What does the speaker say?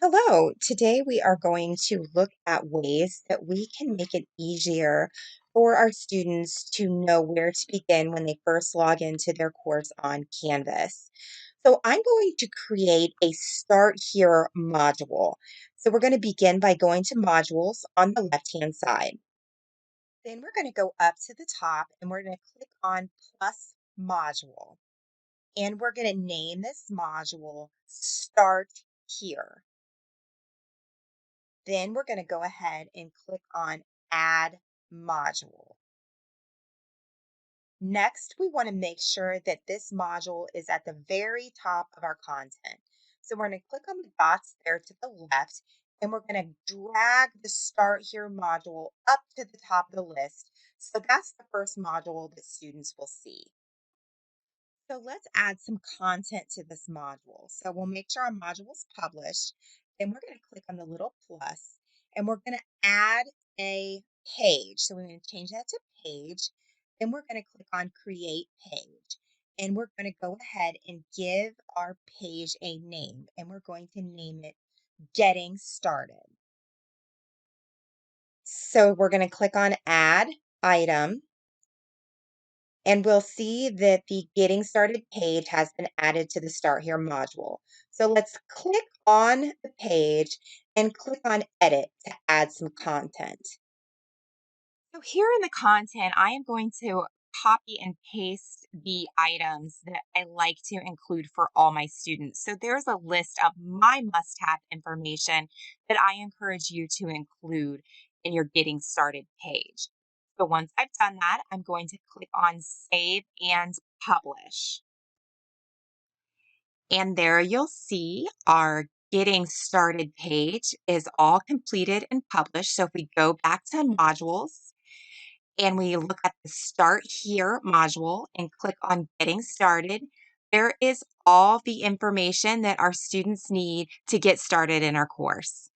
Hello, today we are going to look at ways that we can make it easier for our students to know where to begin when they first log into their course on Canvas. So I'm going to create a Start Here module. So we're going to begin by going to Modules on the left-hand side. Then we're going to go up to the top and we're going to click on Plus Module. And we're going to name this module Start Here. Then we're going to go ahead and click on Add Module. Next, we want to make sure that this module is at the very top of our content. So we're going to click on the dots there to the left, and we're going to drag the Start Here module up to the top of the list. So that's the first module that students will see. So let's add some content to this module. So we'll make sure our module is published. Then we're going to click on the little plus and we're going to add a page. So we're going to change that to page. Then we're going to click on create page. And we're going to go ahead and give our page a name. And we're going to name it Getting Started. So we're going to click on add item. And we'll see that the Getting Started page has been added to the Start Here module. So let's click on the page and click on Edit to add some content. So here in the content, I am going to copy and paste the items that I like to include for all my students. So there's a list of my must-have information that I encourage you to include in your Getting Started page. So once I've done that, I'm going to click on Save and Publish. And there you'll see our Getting Started page is all completed and published. So if we go back to modules, and we look at the Start Here module and click on Getting Started, there is all the information that our students need to get started in our course.